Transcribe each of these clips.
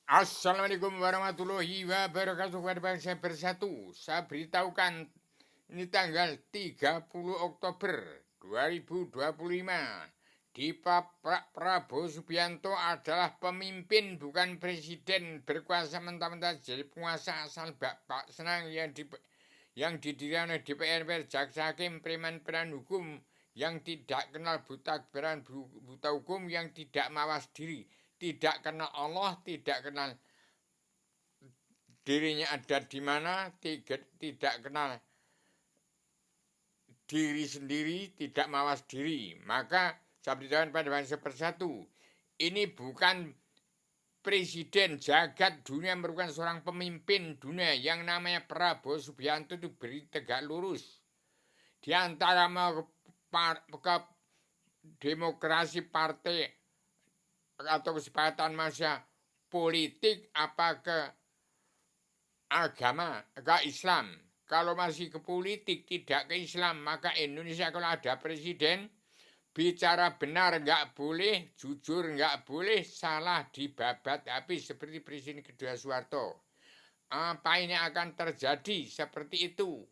Assalamualaikum warahmatullahi wabarakatuh kepada bangsa bersatu. Saya beritahukan ini tanggal 30 Oktober 2025. Di Pak Prabowo Subianto adalah pemimpin bukan presiden, berkuasa mentah-mentah jadi penguasa asal Bapak senang yang didirikan oleh DPR, jaksa hakim, preman-preman hukum yang tidak kenal buta kebenaran, buta hukum, yang tidak mawas diri, tidak kenal Allah, tidak kenal dirinya ada di mana, tidak kenal diri sendiri, tidak mawas diri. Maka saya beritahukan pada bangsa bersatu, ini bukan presiden jagat dunia, merupakan seorang pemimpin dunia yang namanya Prabowo Subianto. Itu beri tegak lurus di antara ke demokrasi partai atau kesepakatan masa politik apa ke agama, ke Islam. Kalau masih ke politik, tidak ke Islam, maka Indonesia kalau ada presiden, bicara benar nggak boleh, jujur nggak boleh, salah dibabat habis seperti Presiden kedua Soeharto. Apa ini akan terjadi seperti itu?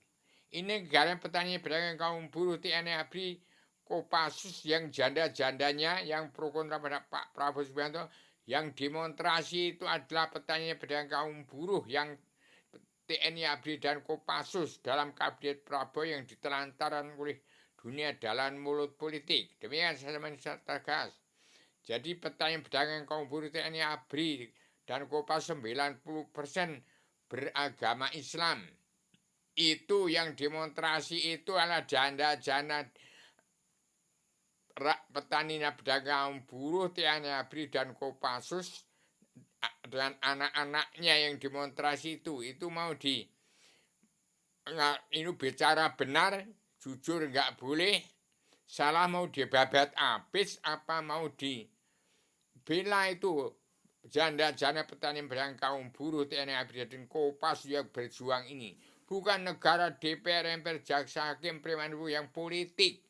Ini negara petani pedagang kaum buruh TNI ABRI Kopassus yang janda-jandanya yang pro kontra pada Pak Prabowo Subianto, yang demonstrasi itu adalah petani pedagang kaum buruh yang TNI ABRI dan Kopassus dalam kabinet Prabowo yang ditelantaran oleh dunia dalam mulut politik. Demikian saya tegas. Jadi petani pedagang kaum buruh TNI ABRI dan Kopassus 90% beragama Islam. Itu yang demonstrasi itu adalah janda-janda petani pedagang kaum buruh TNI ABRI dan Kopassus dengan anak-anaknya yang demonstrasi itu mau ini bicara benar, jujur nggak boleh, salah mau dibabat habis, apa mau dibela. Itu janda-janda petani pedagang kaum buruh TNI ABRI dan Kopassus yang berjuang ini. Bukan negara DPR, MPR, jaksa hakim, preman yang politik.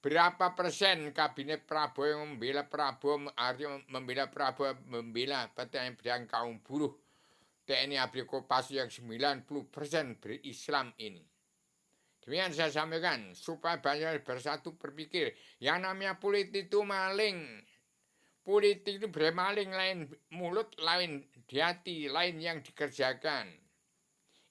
Berapa persen kabinet Prabowo yang membela Prabowo, artinya membela Prabowo, membela petani pedagang kaum buruh TNI ABRI Kopassus yang 90% berislam ini. Demikian saya sampaikan supaya banyak bersatu berpikir. Yang namanya politik itu maling. Politik itu bermaling, lain mulut, lain di hati, lain yang dikerjakan.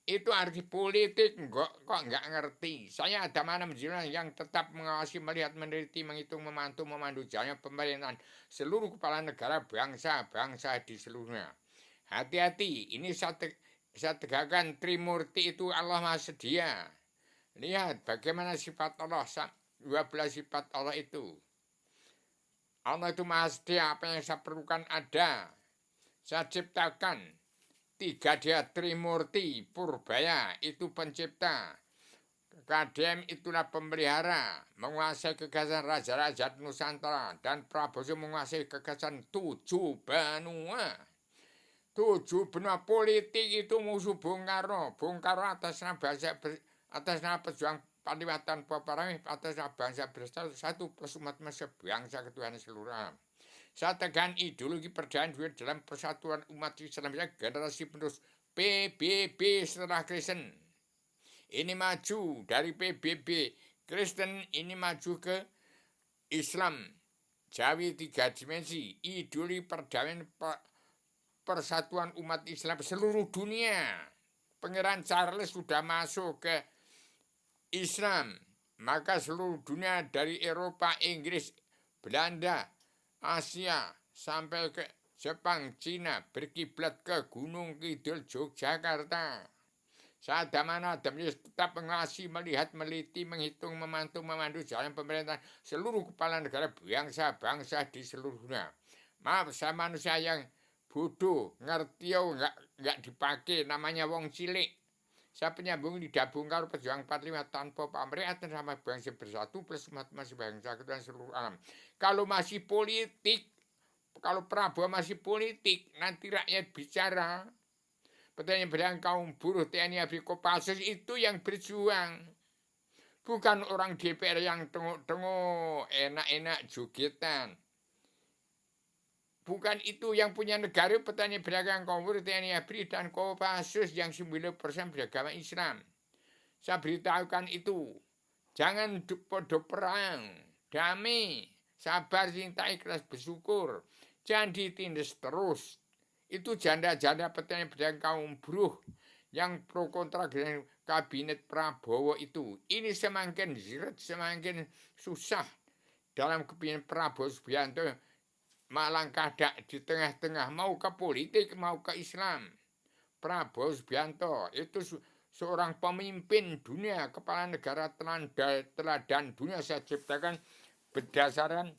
Itu arti politik kok nggak ngerti. Saya ada mana menjelaskan yang tetap mengawasi, melihat, meneliti, menghitung, memandu jalannya pemerintahan seluruh kepala negara, bangsa-bangsa di seluruhnya. Hati-hati, ini saya tegakkan Trimurti itu Allah Maha Sedia. Lihat bagaimana sifat Allah, 12 sifat Allah itu. Allah itu Maha Sedia, apa yang saya perlukan ada. Saya ciptakan. 3 dia Trimurti, Purbaya itu pencipta. KDM itulah pemelihara, menguasai kegagasan raja-raja Nusantara, dan Prabowo menguasai kegagasan 7 benua. 7 benua politik itu musuh Bung Karno. Bung Karno atas nama pejuang Paliwatan Paparangih, atas nama bangsa bersatu plus umat manusia, bangsa ketuhanan seluruh alam. Saya tekan ideologi perdamaian dalam persatuan umat Islam, generasi penerus PBB setelah Kristen. Ini maju dari PBB Kristen, ini maju ke Islam. Jawi 3 dimensi, ideologi perdamaian persatuan umat Islam seluruh dunia. Pangeran Charles sudah masuk ke Islam, maka seluruh dunia dari Eropa, Inggris, Belanda, Asia sampai ke Jepang, Cina berkiblat ke Gunung Kidul Yogyakarta. Saat mana tetap mengawasi, melihat, meliti, menghitung, memandu jalan pemerintahan seluruh kepala negara, bangsa-bangsa di seluruhnya. Maaf, saya manusia yang bodoh, ngerti nggak dipakai, namanya wong cilik. Saya penyambung lidah Bung Karno, pejuang 45 tanpa pamrih atas nama bangsa bersatu plus umat masih bangsa dan seluruh alam. Kalau masih politik, kalau Prabowo masih politik, nanti rakyat bicara. Petani pedagang kaum buruh TNI ABRI Kopassus itu yang berjuang. Bukan orang DPR yang tengok-tengok enak-enak jogetan. bukan itu yang punya negara petani pedagang kompor, TNI ABRI dan Kopassus yang 90% beragama Islam. Saya beritahukan itu. Jangan podo perang, damai, sabar, cinta, ikhlas, bersyukur. Jangan ditindas terus. Itu janda-janda petani pedagang kaum buruh yang pro kontra dengan kabinet Prabowo itu. Ini semakin ziret, semakin susah dalam kepimpinan Prabowo Subianto malang kadak di tengah-tengah, mau ke politik, mau ke Islam. Prabowo Subianto itu seorang pemimpin dunia, kepala negara teladan dunia saya ciptakan berdasarkan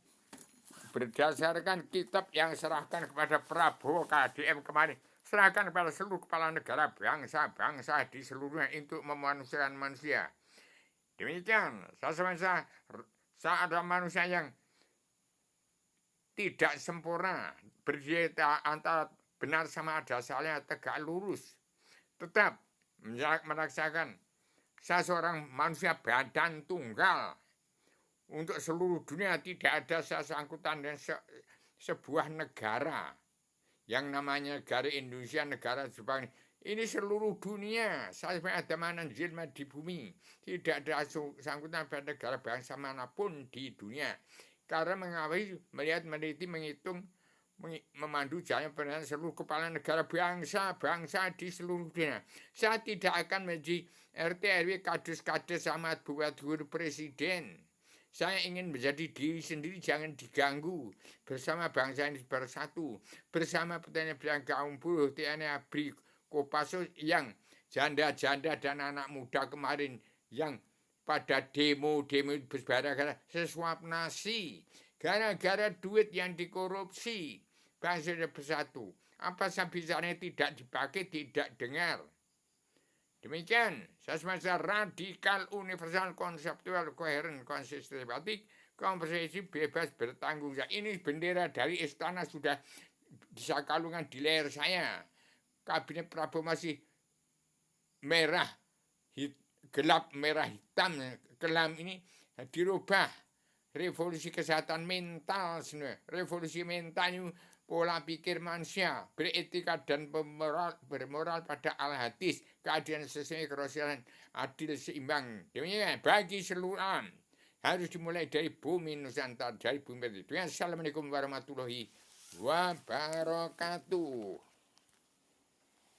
kitab yang serahkan kepada Prabowo KDM kemarin. Serahkan kepada seluruh kepala negara bangsa-bangsa di seluruhnya untuk memanusiakan manusia. Demikian, saya ada manusia yang tidak sempurna, berdiri antara benar sama dasarnya tegak lurus. Tetap merasakan saya seorang manusia badan tunggal. Untuk seluruh dunia tidak ada sangkutan dan sebuah negara. Yang namanya negara Indonesia, negara Jepang. Ini seluruh dunia. Sampai ada mana jilma di bumi. Tidak ada sangkutan pada negara bangsa manapun di dunia. Karena mengawasi, melihat, meneliti, menghitung, memandu jalan pernyataan seluruh kepala negara bangsa di seluruh dunia. Saya tidak akan menjadi RT RW kades sama buat guru presiden. Saya ingin menjadi diri sendiri, jangan diganggu. Bersama bangsa ini bersatu. Bersama petani pedagang kaum buruh, TNI ABRI, Kopassus yang janda-janda dan anak muda kemarin yang pada demo berbarak sesuap nasi. Gara-gara duit yang dikorupsi. Bangsa bersatu. Apa sebisanya tidak dipakai, tidak dengar. Demikian, saya semasa radikal, universal, konseptual, koheren, konsistematik, komprehensif, bebas, bertanggung jawab. Ini bendera dari istana sudah bisa kalungan di leher saya. Kabinet Prabowo masih merah, gelap, merah, hitam, kelam ini dirubah. Revolusi kesehatan mental, revolusi mental ini pola pikir manusia, beretika dan bermoral pada al-hadis, keadilan sesuai kerasilan, adil seimbang. Demikian bagi seluruh alam harus dimulai dari bumi Nusantara, dari bumi itu. Assalamualaikum warahmatullahi wabarakatuh.